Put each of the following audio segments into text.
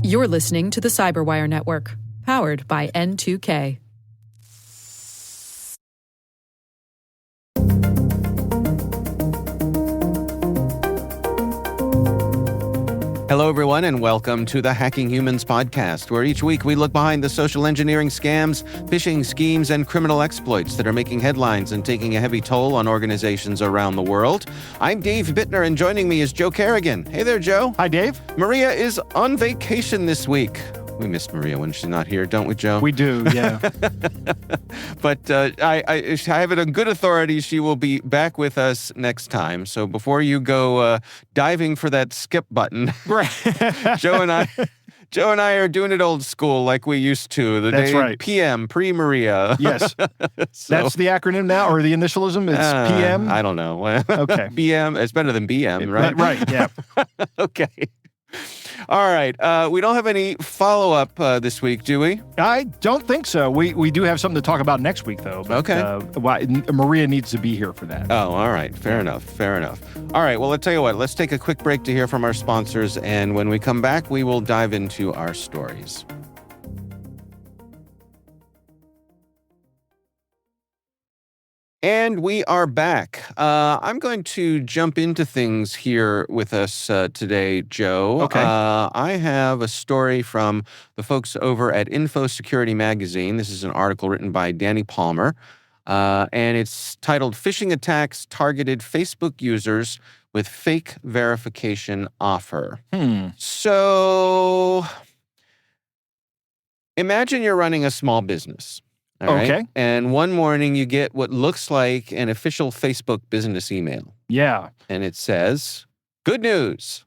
You're listening to the Cyberwire Network, powered by N2K. Hello, everyone, and welcome to the Hacking Humans podcast, where each week we look behind the social engineering scams, phishing schemes, and criminal exploits that are making headlines and taking a heavy toll on organizations around the world. I'm Dave Bittner, and joining me is Joe Kerrigan. Hey there, Joe. Hi, Dave. Maria is on vacation this week. We miss Maria when she's not here, don't we, Joe? We do, yeah. But I have it on good authority she will be back with us next time. So before you go diving for that skip button, Right. Joe and I are doing it old school like we used to. That's right. PM, pre-Maria. Yes. That's the acronym now, or the initialism? It's PM? I don't know. Okay. BM, it's better than BM, right? Right, yeah. Okay. All right. We don't have any follow-up this week, do we? I don't think so. We do have something to talk about next week, though. But, Maria needs to be here for that. Oh, all right. Fair enough. All right. Well, I'll tell you what. Let's take a quick break to hear from our sponsors, and when we come back, we will dive into our stories. And we are back. I'm going to jump into things here with us today, Joe. Okay. I have a story from the folks over at Info Security Magazine. This is an article written by Danny Palmer, and it's titled "Phishing Attacks Targeted Facebook Users with Fake Verification Offer." So, imagine you're running a small business. All right? Okay. And one morning you get what looks like an official Facebook business email. Yeah. And it says, "Good news.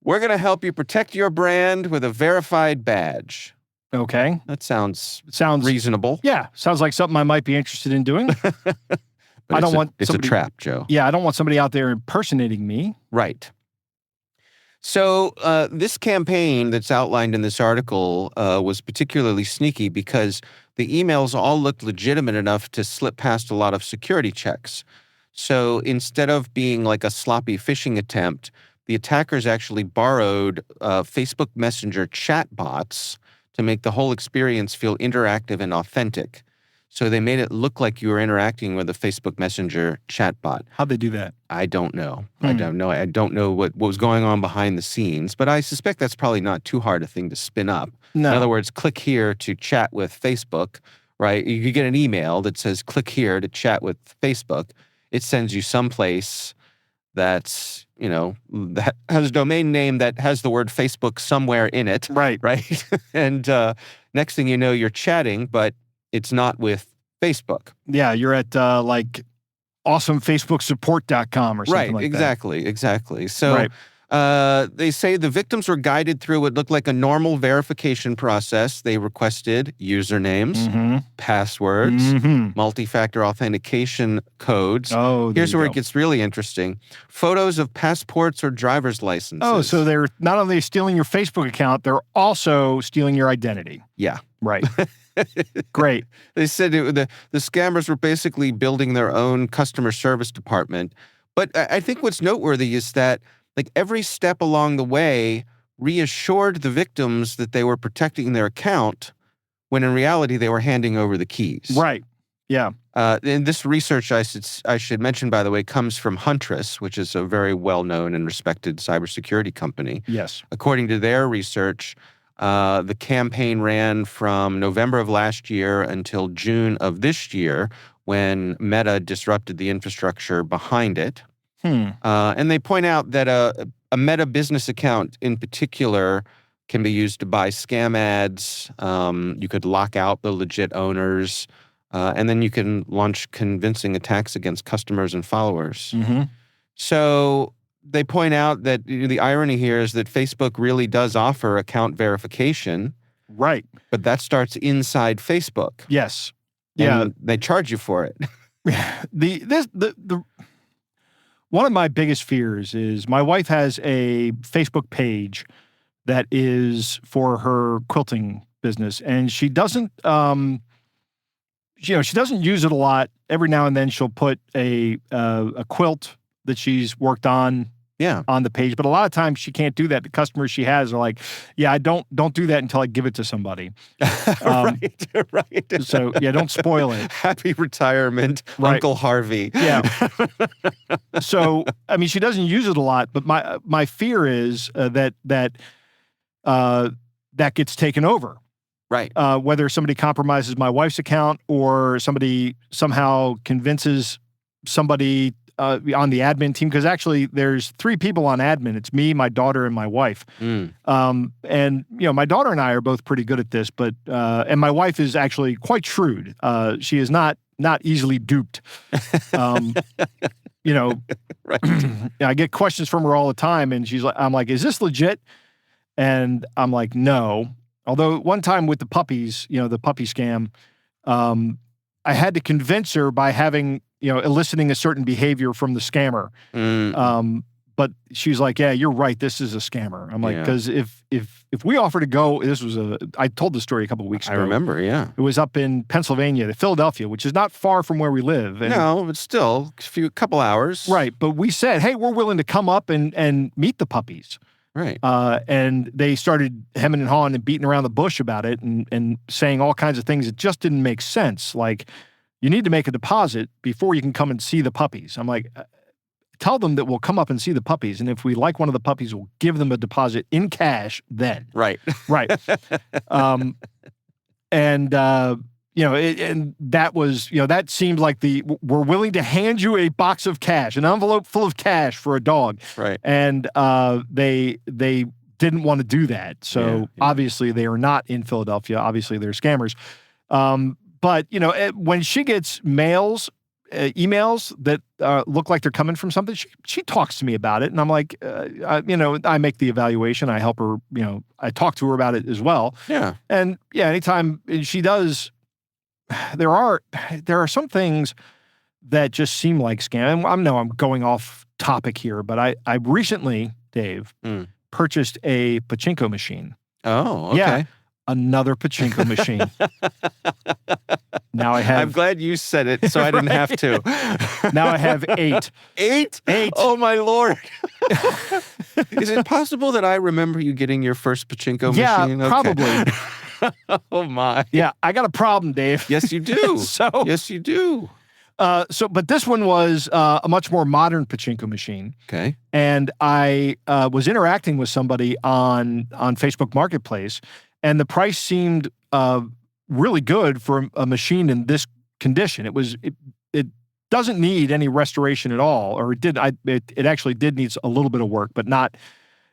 We're going to help you protect your brand with a verified badge." Okay. That sounds Sounds reasonable. Yeah. Sounds like something I might be interested in doing. But I don't want it's somebody- a trap, Joe. Yeah, I don't want somebody out there impersonating me. Right. So this campaign that's outlined in this article was particularly sneaky because the emails all looked legitimate enough to slip past a lot of security checks. So instead of being like a sloppy phishing attempt, the attackers actually borrowed Facebook Messenger chat bots to make the whole experience feel interactive and authentic. So they made it look like you were interacting with a Facebook Messenger chatbot. How'd they do that? I don't know. I don't know what was going on behind the scenes, but I suspect that's probably not too hard a thing to spin up. No. In other words, click here to chat with Facebook, right? You could get an email that says, "Click here to chat with Facebook." It sends you someplace that's, that has a domain name that has the word Facebook somewhere in it. Right. Right? And next thing you know, you're chatting, but it's not with Facebook. Yeah, you're at awesomefacebooksupport.com or something like that. Exactly. So Right. they say the victims were guided through what looked like a normal verification process. They requested usernames, passwords, multi-factor authentication codes. Oh, Here's where it gets really interesting. Photos of passports or driver's licenses. Oh, so they're not only stealing your Facebook account, they're also stealing your identity. Yeah. Right. Great. They said the scammers were basically building their own customer service department. But I think what's noteworthy is that every step along the way reassured the victims that they were protecting their account when in reality they were handing over the keys. Right. Yeah. And this research, I should mention, by the way, comes from Huntress, which is a very well-known and respected cybersecurity company. Yes. According to their research, the campaign ran from November of last year until June of this year, when Meta disrupted the infrastructure behind it. And they point out that a Meta business account in particular can be used to buy scam ads. You could lock out the legit owners, and then you can launch convincing attacks against customers and followers. So they point out that the irony here is that Facebook really does offer account verification. Right. But that starts inside Facebook. Yes. And they charge you for it. One of my biggest fears is my wife has a Facebook page that is for her quilting business, and she doesn't she doesn't use it a lot. Every now and then she'll put a quilt that she's worked on Yeah. on the page, but a lot of times she can't do that. The customers she has are like, yeah, I don't do that until I give it to somebody. Right. So yeah, don't spoil it. Happy retirement, Right. Uncle Harvey. Yeah. So I mean, she doesn't use it a lot, but my fear is that gets taken over. Right. Whether somebody compromises my wife's account or somebody somehow convinces somebody on the admin team, because actually there's 3 people on admin. It's me, my daughter, and my wife. And my daughter and I are both pretty good at this, but and my wife is actually quite shrewd. She is not easily duped. Right. I get questions from her all the time, and I'm like, is this legit? And I'm like, no. Although one time with the puppies, the puppy scam, I had to convince her by having, eliciting a certain behavior from the scammer. But she's like, yeah, you're right. This is a scammer. I'm like, because if we offer to go, I told the story a couple of weeks ago. I remember, yeah. It was up in Pennsylvania, Philadelphia, which is not far from where we live. And, no, but still, couple hours. Right. But we said, hey, we're willing to come up and meet the puppies. Right. And they started hemming and hawing and beating around the bush about it and saying all kinds of things that just didn't make sense. Like, you need to make a deposit before you can come and see the puppies. I'm like, tell them that we'll come up and see the puppies. And if we like one of the puppies, we'll give them a deposit in cash then. Right. Right. And that was, that seemed like we're willing to hand you a box of cash, an envelope full of cash for a dog. Right. And they didn't want to do that. So obviously they are not in Philadelphia. Obviously they're scammers. But when she gets emails that look like they're coming from something, she talks to me about it. And I'm like, I make the evaluation. I help her, I talk to her about it as well. Yeah. And anytime she does, there are some things that just seem like scam. I know I'm going off topic here, but I recently, Dave, purchased a pachinko machine. Oh, okay. Yeah, another pachinko machine. Now I have... I'm glad you said it so I didn't have to. Now I have 8. 8? 8. Oh, my Lord. Is it possible that I remember you getting your first pachinko machine? Yeah, probably. Oh, my. Yeah, I got a problem, Dave. Yes, you do. So, yes, you do. But this one was a much more modern pachinko machine. Okay. And I was interacting with somebody on Facebook Marketplace, and the price seemed really good for a machine in this condition. It doesn't need any restoration at all, or it did. It actually did need a little bit of work, but not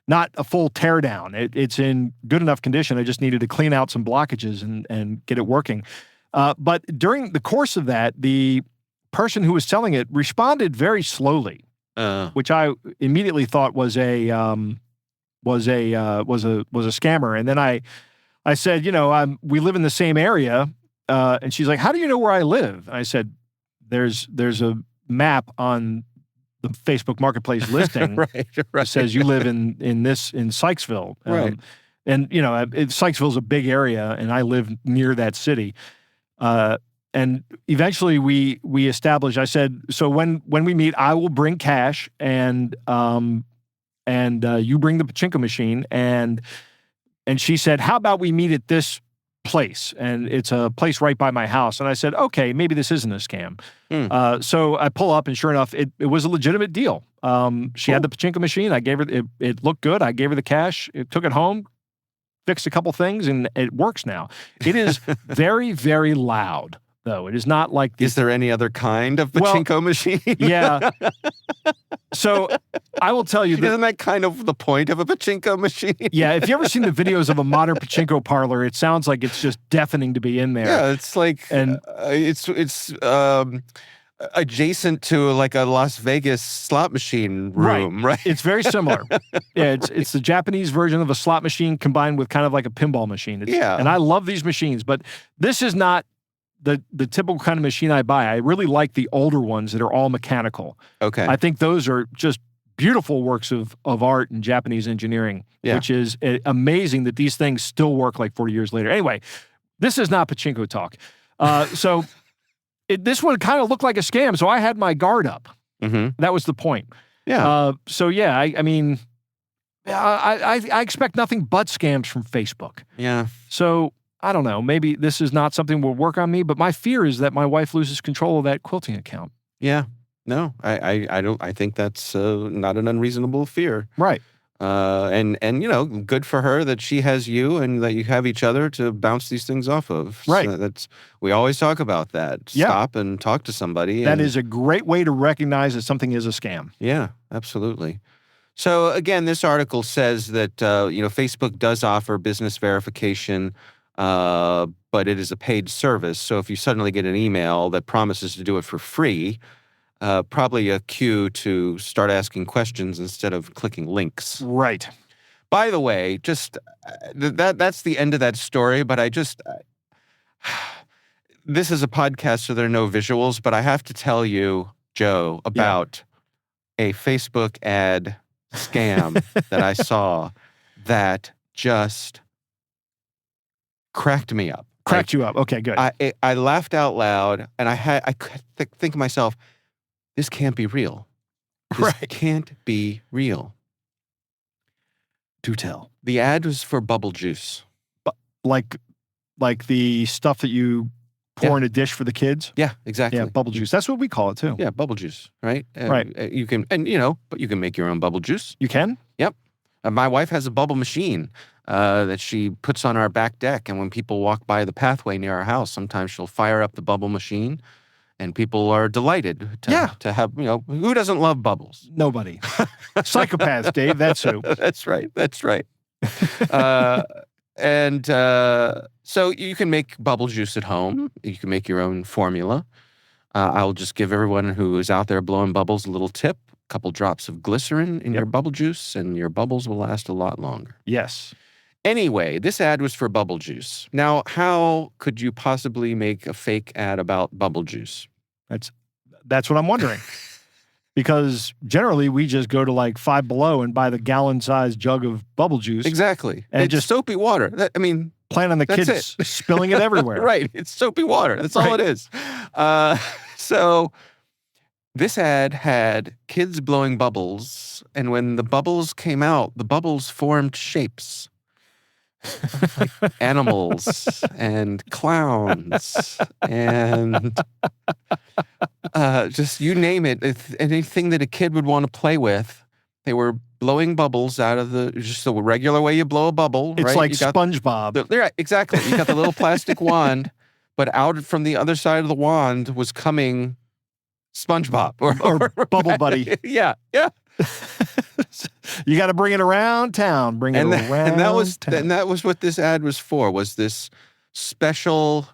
a full teardown. It's in good enough condition. I just needed to clean out some blockages and get it working. But during the course of that, the person who was selling it responded very slowly, which I immediately thought was a scammer. And then I said, we live in the same area, and she's like, how do you know where I live? I said, there's a map on the Facebook Marketplace listing right. that says you live in Sykesville. Right. And, Sykesville's a big area, and I live near that city. And eventually we established, I said, so when we meet, I will bring cash and you bring the pachinko machine. And she said, how about we meet at this place? And it's a place right by my house. And I said, okay, maybe this isn't a scam. So I pull up, and sure enough, it was a legitimate deal. She had the pachinko machine. I gave her, it looked good. I gave her the cash. It took it home, fixed a couple things, and it works now. It is very, very loud, though. It is not like... Is there any other kind of pachinko machine? Yeah. So I will tell you that... Isn't that kind of the point of a pachinko machine? Yeah, if you ever seen the videos of a modern pachinko parlor, it sounds like it's just deafening to be in there. Yeah, it's like... And it's adjacent to like a Las Vegas slot machine room, right? It's very similar. Yeah, it's the Japanese version of a slot machine combined with kind of like a pinball machine. And I love these machines, but this is not the typical kind of machine I buy. I really like the older ones that are all mechanical. Okay. I think those are just beautiful works of art and Japanese engineering, which is amazing that these things still work like 40 years later. Anyway, this is not pachinko talk. This one kind of looked like a scam, so I had my guard up. Mm-hmm. That was the point. Yeah. So yeah, I mean, I expect nothing but scams from Facebook. Yeah. So I don't know. Maybe this is not something will work on me, but my fear is that my wife loses control of that quilting account. Yeah. No, I don't. I think that's not an unreasonable fear. Right. And good for her that she has you and that you have each other to bounce these things off of. Right. So we always talk about that. Yeah. Stop and talk to somebody. That is a great way to recognize that something is a scam. Yeah, absolutely. So again, this article says that Facebook does offer business verification, but it is a paid service. So if you suddenly get an email that promises to do it for free, probably a cue to start asking questions instead of clicking links. Right. By the way, just that's the end of that story. But this is a podcast, so there are no visuals. But I have to tell you, Joe, about a Facebook ad scam that I saw that just cracked me up. Cracked you up. Okay, good. I laughed out loud, and I could think to myself, this can't be real. This can't be real. Do tell. The ad was for bubble juice. Like the stuff that you pour in a dish for the kids? Yeah, exactly. Yeah, bubble juice. That's what we call it too. Yeah, bubble juice, right? Right. You can, but you can make your own bubble juice. You can? Yep. My wife has a bubble machine that she puts on our back deck, and when people walk by the pathway near our house, sometimes she'll fire up the bubble machine, and people are delighted to have, who doesn't love bubbles? Nobody. Psychopaths, Dave. That's who. That's right. That's right. So you can make bubble juice at home. You can make your own formula. I'll just give everyone who is out there blowing bubbles a little tip. A couple drops of glycerin in your bubble juice, and your bubbles will last a lot longer. Yes. Anyway, this ad was for bubble juice. Now, how could you possibly make a fake ad about bubble juice? That's what I'm wondering. Because generally we just go to like Five Below and buy the gallon-sized jug of bubble juice. Exactly. And it's just soapy water. Plan on the kids spilling it everywhere. Right. It's soapy water. That's all it is. So this ad had kids blowing bubbles, and when the bubbles came out, the bubbles formed shapes. Like animals and clowns and just you name it. Anything that a kid would want to play with, they were blowing bubbles out of just the regular way you blow a bubble. It's right? like SpongeBob. Yeah, exactly. You got the little plastic wand, but out from the other side of the wand was coming SpongeBob or Bubble Buddy. Yeah. You got to bring it around town. And that was what this ad was for. Was this special,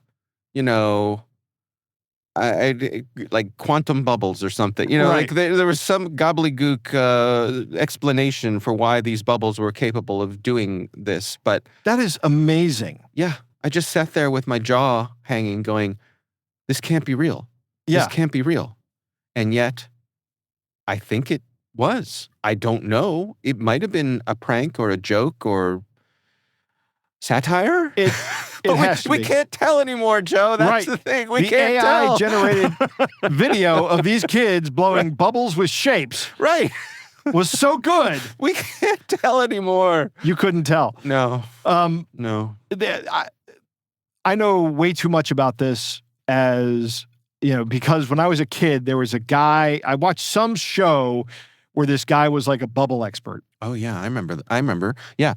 like quantum bubbles or something? Like there was some gobbledygook explanation for why these bubbles were capable of doing this. But that is amazing. Yeah, I just sat there with my jaw hanging, going, "This can't be real. This can't be real." And yet, I think it was. I don't know. It might have been a prank or a joke or satire. We can't tell anymore, Joe. That's the thing. We can't tell. The AI-generated video of these kids blowing bubbles with shapes was so good. We can't tell anymore. You couldn't tell. No. No. I know way too much about this because when I was a kid, there was a guy, I watched some show where this guy was like a bubble expert. Oh, yeah, I remember. Yeah,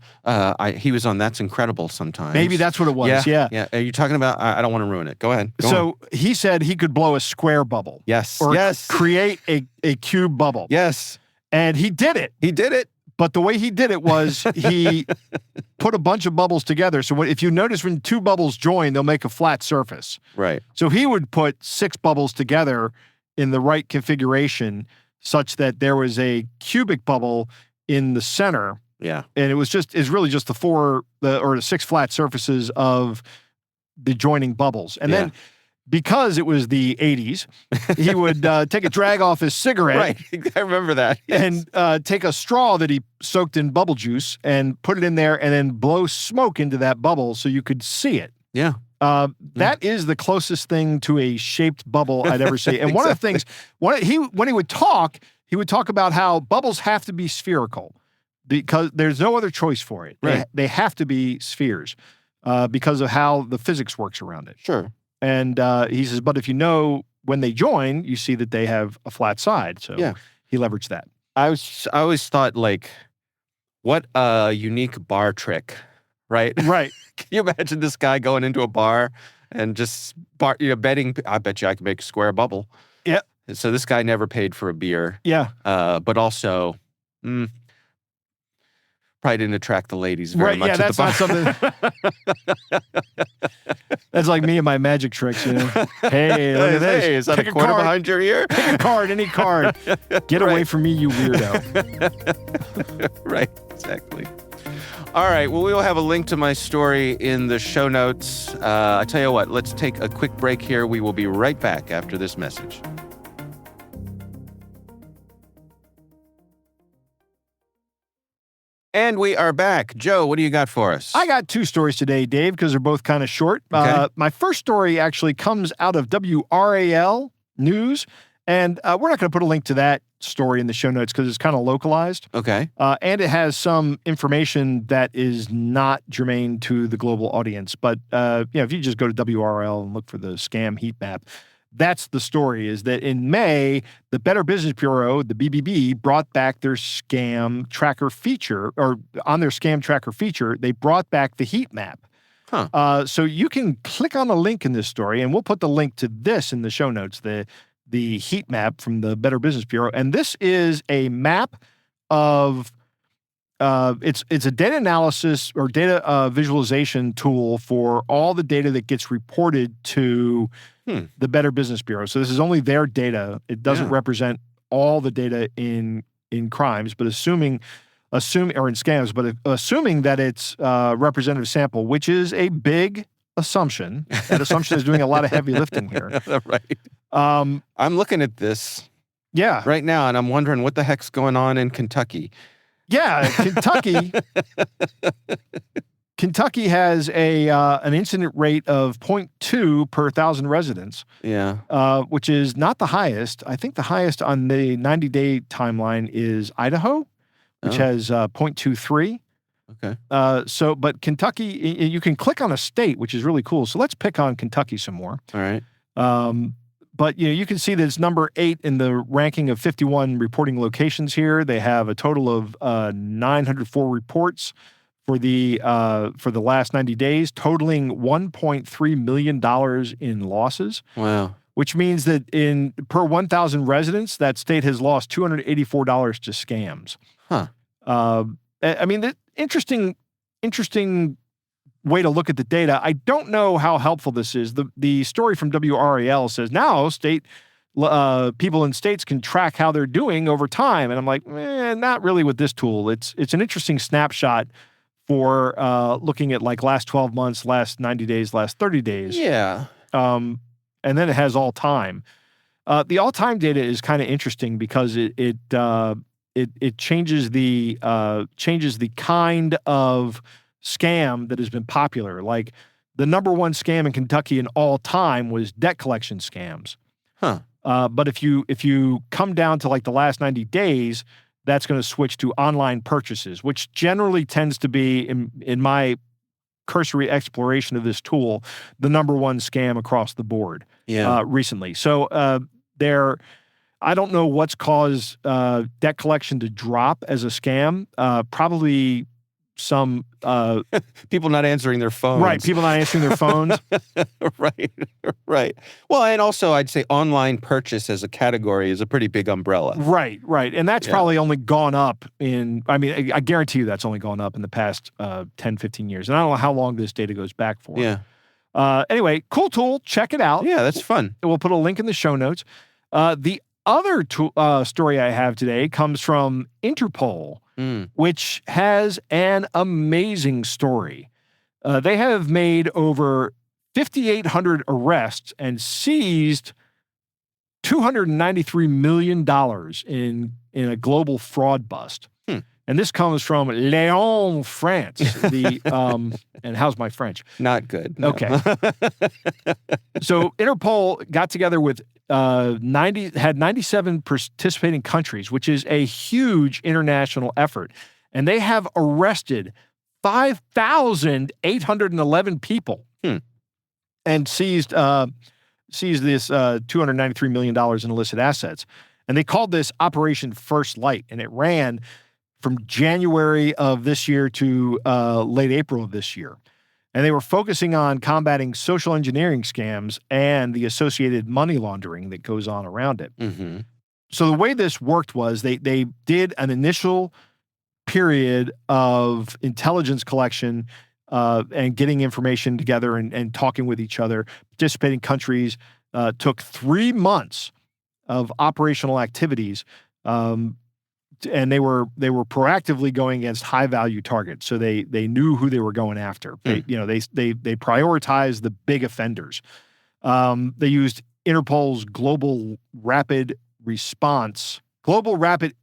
he was on That's Incredible sometimes. Maybe that's what it was, yeah. Are you talking about, I don't want to ruin it. Go ahead. He said he could blow a square bubble. Yes. Or create a cube bubble. Yes. And he did it. He did it. But the way he did it was he put a bunch of bubbles together. So if you notice when two bubbles join, they'll make a flat surface. Right. So he would put 6 bubbles together in the right configuration such that there was a cubic bubble in the center. Yeah. And it's really just the 6 flat surfaces of the joining bubbles. And then because it was the 80s, he would take a drag off his cigarette. Right. I remember that. Yes. And take a straw that he soaked in bubble juice and put it in there and then blow smoke into that bubble so you could see it. Yeah. That is the closest thing to a shaped bubble I'd ever see. And one of the things, when he would talk, he would talk about how bubbles have to be spherical because there's no other choice for it. Right. They have to be spheres because of how the physics works around it. Sure. And he says, but if you know when they join, you see that they have a flat side. So he leveraged that. I always thought, like, what a unique bar trick, right? Right. Can you imagine this guy going into a bar and just betting? I bet you I can make a square bubble. Yeah. So this guy never paid for a beer. Yeah. But also, probably didn't attract the ladies very much. Yeah, at that's the bar. not something. That's like me and my magic tricks. You know? Hey, look at this. Hey, is that Pick a quarter card. behind your ear? Pick a card, any card. Get away from me, you weirdo. Right, exactly. All right, well, we will have a link to my story in the show notes. I tell you what, let's take a quick break here. We will be right back after this message. And we are back. Joe, what do you got for us? I got two stories today, Dave, because they're both kind of short. Okay. My first story actually comes out of WRAL News, and we're not going to put a link to that story in the show notes because it's kind of localized. Okay. And it has some information that is not germane to the global audience. But if you just go to WRAL and look for the scam heat map, that's the story, is that in May, the Better Business Bureau, the BBB, brought back their scam tracker feature, or on their scam tracker feature, they brought back the heat map. Huh. So you can click on the link in this story, and we'll put the link to this in the show notes, the heat map from the Better Business Bureau. And this is a map of it's a data analysis or data visualization tool for all the data that gets reported to the Better Business Bureau. So this is only their data. It doesn't represent all the data in crimes, but assuming or in scams, but assuming that it's a representative sample, which is a big assumption. That assumption is doing a lot of heavy lifting here. Right. I'm looking at this right now, and I'm wondering what the heck's going on in Kentucky. Yeah, Kentucky has an incident rate of 0.2 per 1,000 residents. Yeah. Which is not the highest. I think the highest on the 90-day timeline is Idaho, which has 0.23. Okay. But Kentucky, you can click on a state, which is really cool. So let's pick on Kentucky some more. All right. But you can see that it's number 8 in the ranking of 51 reporting locations here. They have a total of 904 reports for the last 90 days, totaling $1.3 million in losses. Wow. Which means that per 1,000 residents, that state has lost $284 to scams. Huh. I mean, interesting way to look at the data. I don't know how helpful this is. The story from WRAL says now people in states can track how they're doing over time, and I'm like, not really with this tool. It's an interesting snapshot for looking at like last 12 months, last 90 days, last 30 days. Yeah. And then it has all time. The all time data is kind of interesting because it changes the kind of scam that has been popular. Like the number one scam in Kentucky in all time was debt collection scams. Huh. But if you come down to like the last 90 days, that's going to switch to online purchases, which generally tends to be, in my cursory exploration of this tool, the number one scam across the board recently. So I don't know what's caused debt collection to drop as a scam. Probably some people not answering their phones. Right, people not answering their phones. Right. Well, and also I'd say online purchase as a category is a pretty big umbrella. Right. And that's probably only gone up I guarantee you that's only gone up in the past 10, 15 years. And I don't know how long this data goes back for. Yeah. Anyway, cool tool. Check it out. Yeah, that's fun. We'll put a link in the show notes. The other story I have today comes from Interpol, which has an amazing story. They have made over 5,800 arrests and seized $293 million in a global fraud bust. And this comes from Lyon, France. And how's my French? Not good. No. Okay. So Interpol got together with 97 participating countries, which is a huge international effort. And they have arrested 5,811 people and seized this $293 million in illicit assets. And they called this Operation First Light, and it ran from January of this year to late April of this year. And they were focusing on combating social engineering scams and the associated money laundering that goes on around it. Mm-hmm. So the way this worked was they did an initial period of intelligence collection and getting information together and talking with each other. Participating countries took 3 months of operational activities, and they were proactively going against high value targets. So they knew who they were going after. They prioritized the big offenders. They used Interpol's Global Rapid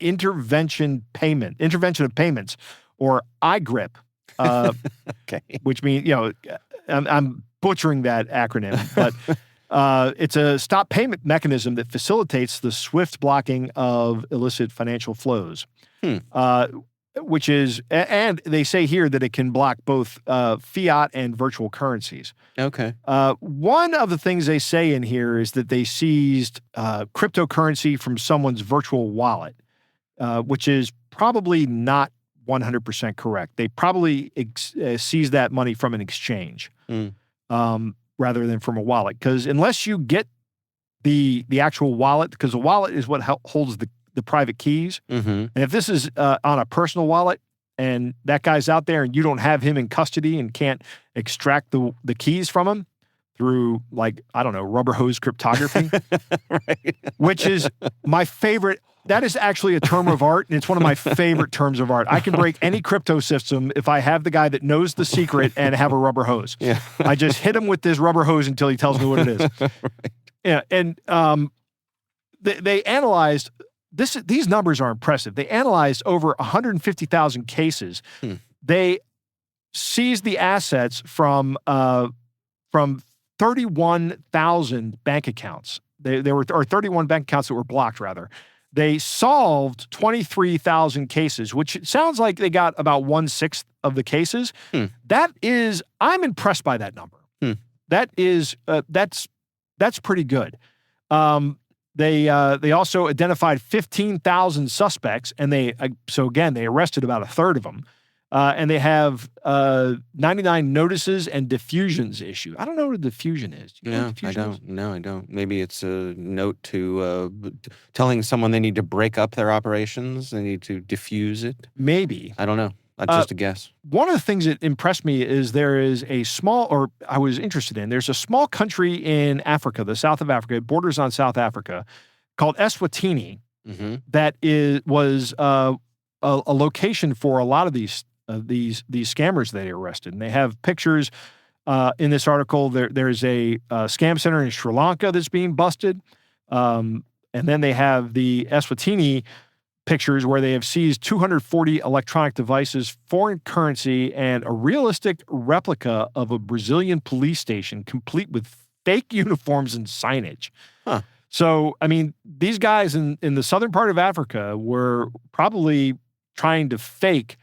Intervention of Payments, or IGRIP, Okay. which means, I'm butchering that acronym, but it's a stop payment mechanism that facilitates the swift blocking of illicit financial flows, which is, and they say here that it can block both fiat and virtual currencies. Okay. One of the things they say in here is that they seized cryptocurrency from someone's virtual wallet, which is probably not 100% correct. They probably seized that money from an exchange rather than from a wallet. Because unless you get the actual wallet, because the wallet is what holds the private keys. Mm-hmm. And if this is on a personal wallet and that guy's out there and you don't have him in custody and can't extract the keys from him through, rubber hose cryptography, Right. which is my favorite. That is actually a term of art, and it's one of my favorite terms of art. I can break any crypto system if I have the guy that knows the secret and have a rubber hose. Yeah. I just hit him with this rubber hose until he tells me what it is. Right. Yeah, and they analyzed this. These numbers are impressive. They analyzed over 150,000 cases. They seized the assets from 31,000 bank accounts. There were 31 bank accounts that were blocked, rather. They solved 23,000 cases, which sounds like they got about 1/6 of the cases. I'm impressed by that number. That is, that's pretty good. They also identified 15,000 suspects, and they arrested about a third of them. And they have 99 notices and diffusions issued. I don't know what a diffusion is. Do you know what diffusion is? No, I don't. Maybe it's a note to telling someone they need to break up their operations. They need to diffuse it. Maybe. I don't know. That's just a guess. One of the things that impressed me is there's a small country in Africa, the south of Africa, it borders on South Africa, called Eswatini, that was a location for a lot of these scammers that they arrested. And they have pictures in this article. There's a scam center in Sri Lanka that's being busted. And then they have the Eswatini pictures where they have seized 240 electronic devices, foreign currency, and a realistic replica of a Brazilian police station complete with fake uniforms and signage. Huh. So, I mean, these guys in the southern part of Africa were probably trying to fake,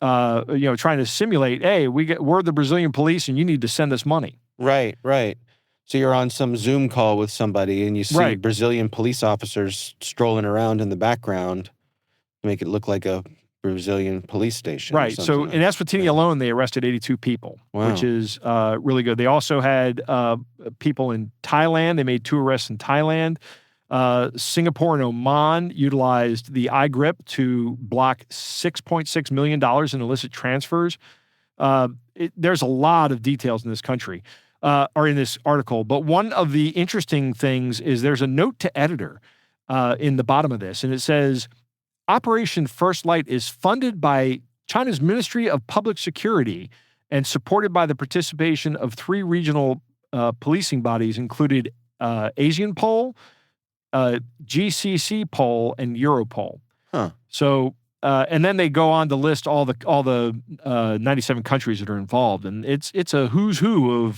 trying to simulate, hey, we're the Brazilian police and you need to send us money. Right. So you're on some Zoom call with somebody and you see Brazilian police officers strolling around in the background to make it look like a Brazilian police station. Right. So in Eswatini alone, they arrested 82 people, which is really good. They also had people in Thailand. They made 2 arrests in Thailand. Singapore and Oman utilized the iGrip to block $6.6 million in illicit transfers. There's a lot of details in this country, or in this article. But one of the interesting things is there's a note to editor in the bottom of this, and it says, Operation First Light is funded by China's Ministry of Public Security and supported by the participation of 3 regional policing bodies, included AsianPol, GCC Pol, and Europol. Huh. So and then they go on to list all the 97 countries that are involved, and it's a who's who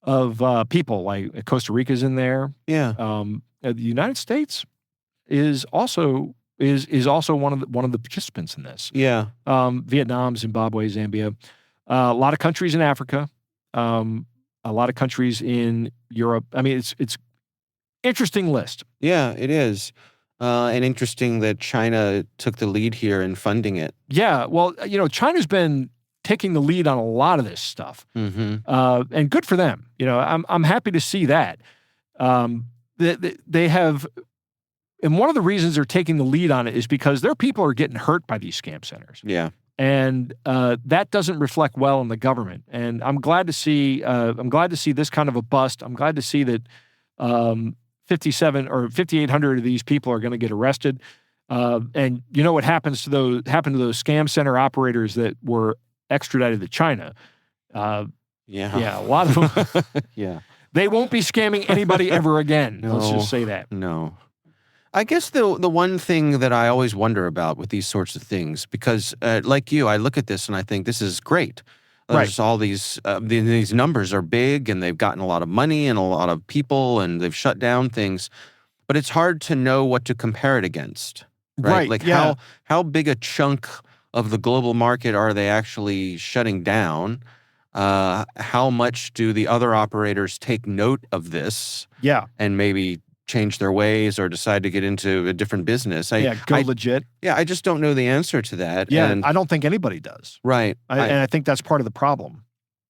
of people. Like Costa Rica's in there. Yeah. The United States is also one of the participants in this. Yeah. Vietnam, Zimbabwe, Zambia, a lot of countries in Africa, a lot of countries in Europe. I mean, it's interesting list. Yeah, it is. And interesting that China took the lead here in funding it. Yeah, well, China's been taking the lead on a lot of this stuff, and good for them. I'm happy to see that. They have, and one of the reasons they're taking the lead on it is because their people are getting hurt by these scam centers. Yeah, and that doesn't reflect well on the government. And I'm glad to see this kind of a bust. I'm glad to see that 5,800 of these people are going to get arrested. And you know what happened to those scam center operators that were extradited to China? Yeah, a lot of them. Yeah. They won't be scamming anybody ever again. No, let's just say that. No. I guess the one thing that I always wonder about with these sorts of things, because like you, I look at this and I think this is great. There's all these numbers are big, and they've gotten a lot of money and a lot of people, and they've shut down things. But it's hard to know what to compare it against, right? Like how big a chunk of the global market are they actually shutting down? How much do the other operators take note of this? Yeah, and maybe change their ways or decide to get into a different business. Go legit. Yeah, I just don't know the answer to that. Yeah, and I don't think anybody does. Right. And I think that's part of the problem.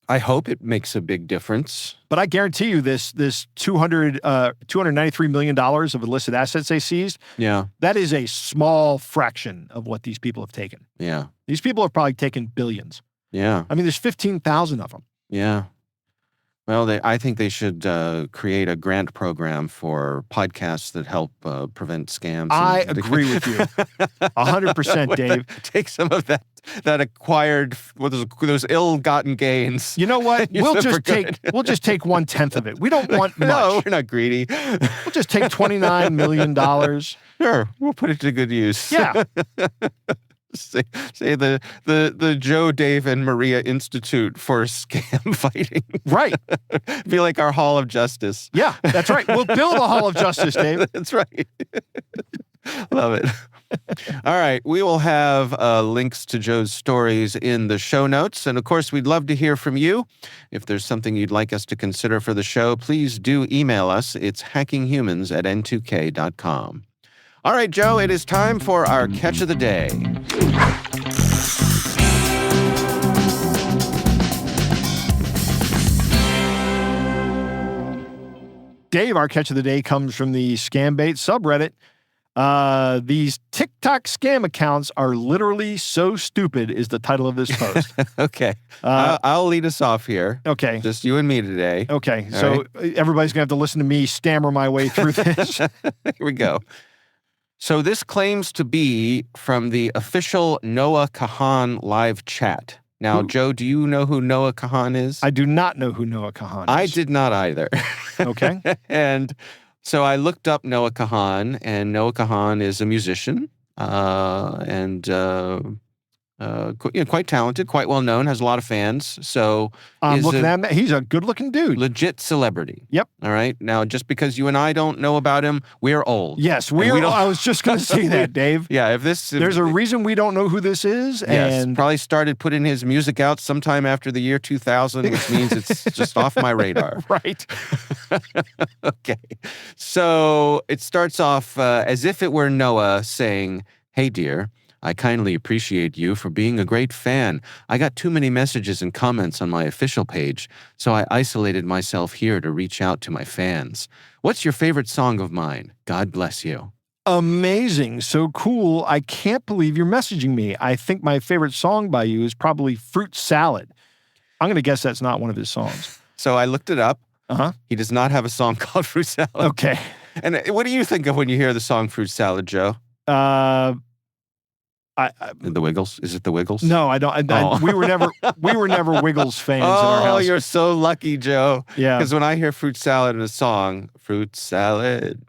I hope it makes a big difference. But I guarantee you this $293 million of illicit assets they seized, that is a small fraction of what these people have taken. Yeah. These people have probably taken billions. Yeah. I mean, there's 15,000 of them. Yeah. Well, I think they should create a grant program for podcasts that help prevent scams. I agree with you, 100%, Dave. Take some of that acquired, those ill-gotten gains. You know what? We'll just take 1/10 of it. We don't want much. No, we're not greedy. We'll just take $29 million. Sure, we'll put it to good use. Yeah. Say the Joe, Dave, and Maria Institute for Scam Fighting. Right. Be like our Hall of Justice. Yeah, that's right. We'll build a Hall of Justice, Dave. That's right. Love it. All right. We will have links to Joe's stories in the show notes. And of course, we'd love to hear from you. If there's something you'd like us to consider for the show, please do email us. It's hackinghumans@n2k.com. All right, Joe, it is time for our catch of the day. Dave, our catch of the day comes from the ScamBait subreddit. These TikTok scam accounts are literally so stupid is the title of this post. Okay. I'll lead us off here. Okay. Just you and me today. Okay. So everybody's going to have to listen to me stammer my way through this. Here we go. So this claims to be from the official Noah Kahan live chat. Now, Joe, do you know who Noah Kahan is? I do not know who Noah Kahan is. I did not either. Okay. And so I looked up Noah Kahan, and Noah Kahan is a musician quite talented, quite well known, has a lot of fans. So I'm looking at him. He's a good-looking dude. Legit celebrity. Yep. All right. Now, just because you and I don't know about him, we're old. Yes, I was just going to say that, Dave. Yeah. There's a reason we don't know who this is. Yes, and probably started putting his music out sometime after the year 2000, which means it's just off my radar. Right. Okay. So it starts off as if it were Noah saying, "Hey, dear, I kindly appreciate you for being a great fan. I got too many messages and comments on my official page, so I isolated myself here to reach out to my fans. What's your favorite song of mine? God bless you." Amazing. So cool. I can't believe you're messaging me. I think my favorite song by you is probably Fruit Salad. I'm going to guess that's not one of his songs. So I looked it up. Uh-huh. He does not have a song called Fruit Salad. Okay. And what do you think of when you hear the song Fruit Salad, Joe? The Wiggles? Is it the Wiggles? No, I don't. We were never Wiggles fans in our house. Oh, you're so lucky, Joe. Yeah. Because when I hear Fruit Salad in a song, Fruit Salad,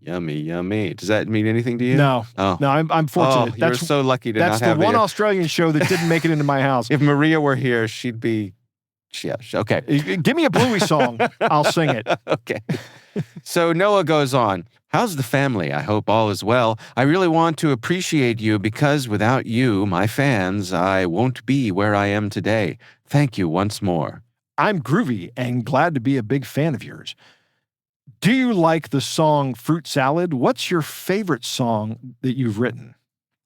Yummy, yummy. Does that mean anything to you? No. Oh. No, I'm fortunate. Oh, you're so lucky to not have That's the one it. Australian show that didn't make it into my house. If Maria were here, she'd be... Yeah, okay. Give me a Bluey song. I'll sing it. Okay. So Noah goes on. How's the family? I hope all is well. I really want to appreciate you because without you, my fans, I won't be where I am today. Thank you once more. I'm groovy and glad to be a big fan of yours. Do you like the song Fruit Salad? What's your favorite song that you've written?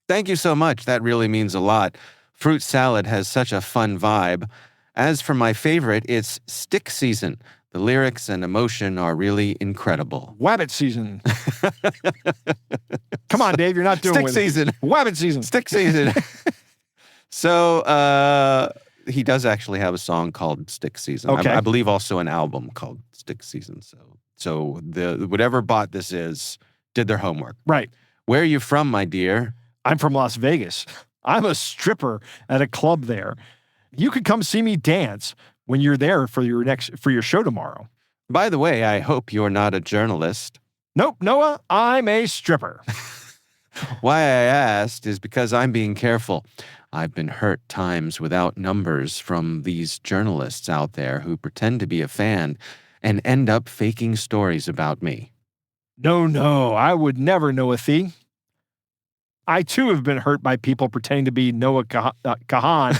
Thank you so much. That really means a lot. Fruit Salad has such a fun vibe. As for my favorite, it's Stick Season. The lyrics and emotion are really incredible. Wabbit season. Come on, Dave, you're not doing Stick Season. Wabbit season. Stick Season. So he does actually have a song called Stick Season. Okay. I believe also an album called Stick Season. So the whatever bot this is did their homework. Right. Where are you from, my dear? I'm from Las Vegas. I'm a stripper at a club there. You could come see me dance when you're there for your show tomorrow. By the way, I hope you're not a journalist. Nope, Noah, I'm a stripper. Why I asked is because I'm being careful. I've been hurt times without numbers from these journalists out there who pretend to be a fan and end up faking stories about me. No, I would never know a thief. I too have been hurt by people pretending to be Noah Kahan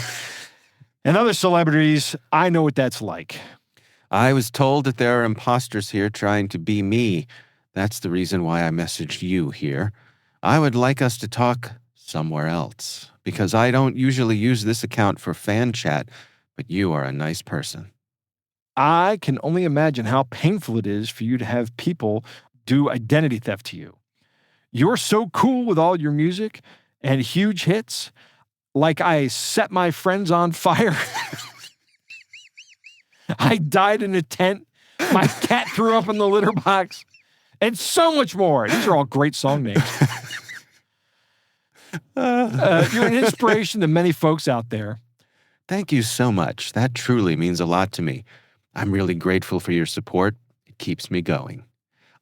and other celebrities. I know what that's like. I was told that there are imposters here trying to be me. That's the reason why I messaged you here. I would like us to talk somewhere else, because I don't usually use this account for fan chat, but you are a nice person. I can only imagine how painful it is for you to have people do identity theft to you. You're so cool with all your music and huge hits, like I set my friends on fire. I died in a tent. My cat threw up in the litter box. And so much more. These are all great song names. You're an inspiration to many folks out there. Thank you so much. That truly means a lot to me. I'm really grateful for your support. It keeps me going.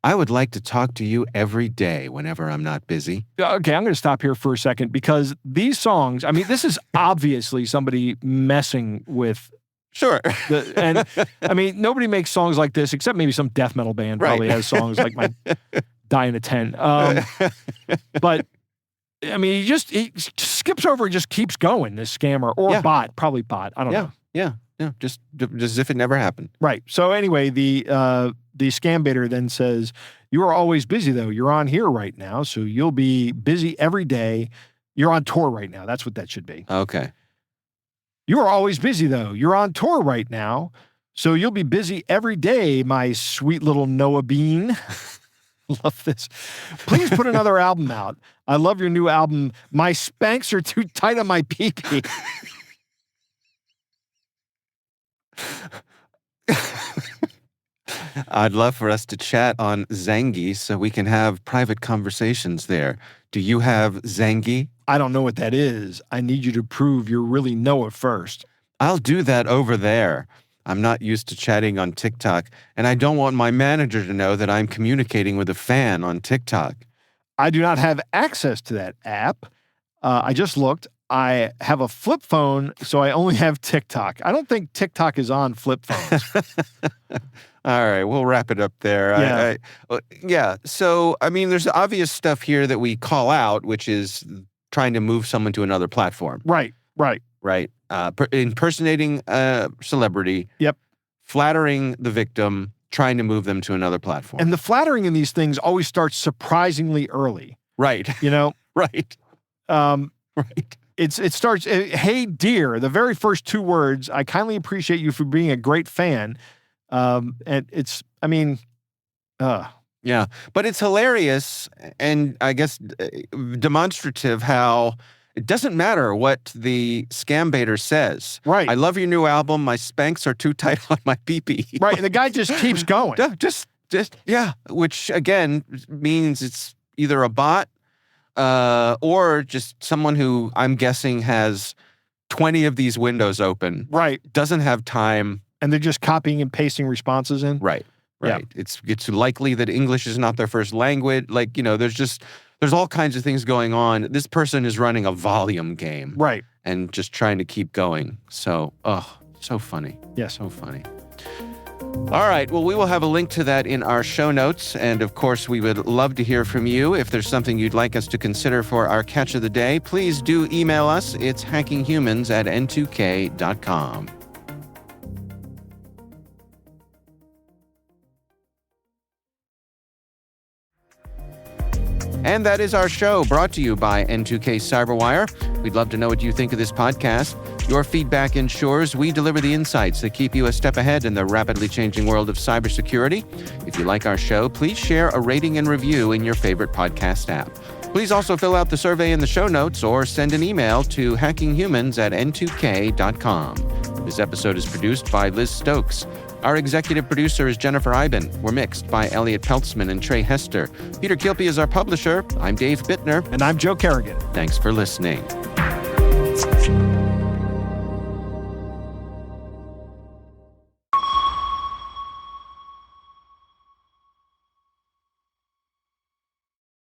I would like to talk to you every day whenever I'm not busy. Okay, I'm going to stop here for a second because these songs, I mean, this is obviously somebody messing with. Sure. And I mean, nobody makes songs like this except maybe some death metal band probably has songs like My Die in a Tent. But I mean, he skips over and just keeps going, this scammer or bot, probably bot. I don't know. Yeah. Just as if it never happened. Right. So anyway, the scam baiter then says, you are always busy though. You're on here right now. So you'll be busy every day. You're on tour right now. That's what that should be. Okay. You are always busy though. You're on tour right now. So you'll be busy every day, my sweet little Noah Bean. Love this. Please put another album out. I love your new album. My spanks are too tight on my pee-pee. I'd love for us to chat on Zangi so we can have private conversations there. Do you have Zangi? I don't know what that is. I need you to prove you're really Noah first. I'll do that over there. I'm not used to chatting on TikTok, and I don't want my manager to know that I'm communicating with a fan on TikTok. I do not have access to that app. I just looked. I have a flip phone, so I only have TikTok. I don't think TikTok is on flip phones. All right, we'll wrap it up there. Yeah. So, I mean, there's obvious stuff here that we call out, which is trying to move someone to another platform. Right. Impersonating a celebrity. Yep. Flattering the victim, trying to move them to another platform. And the flattering in these things always starts surprisingly early. Right. You know? Right. Right. It starts, hey, dear, the very first two words, I kindly appreciate you for being a great fan. And it's, I mean, Yeah, but it's hilarious and I guess demonstrative how it doesn't matter what the scam baiter says. Right. I love your new album. My spanks are too tight on my pee-pee. Right, and the guy just keeps going. Yeah, which again means it's either a bot or just someone who I'm guessing has 20 of these windows open. Right. Doesn't have time. And they're just copying and pasting responses in. Right. Right. Yeah. It's likely that English is not their first language. Like, there's all kinds of things going on. This person is running a volume game. Right. And just trying to keep going. So, so funny. Yeah. So funny. All right. Well, we will have a link to that in our show notes. And of course, we would love to hear from you. If there's something you'd like us to consider for our catch of the day, please do email us. It's hackinghumans@n2k.com. And that is our show, brought to you by N2K Cyberwire. We'd love to know what you think of this podcast. Your feedback ensures we deliver the insights that keep you a step ahead in the rapidly changing world of cybersecurity. If you like our show, please share a rating and review in your favorite podcast app. Please also fill out the survey in the show notes or send an email to hackinghumans@n2k.com. This episode is produced by Liz Stokes. Our executive producer is Jennifer Iben. We're mixed by Elliot Peltzman and Trey Hester. Peter Kilpie is our publisher. I'm Dave Bittner. And I'm Joe Kerrigan. Thanks for listening.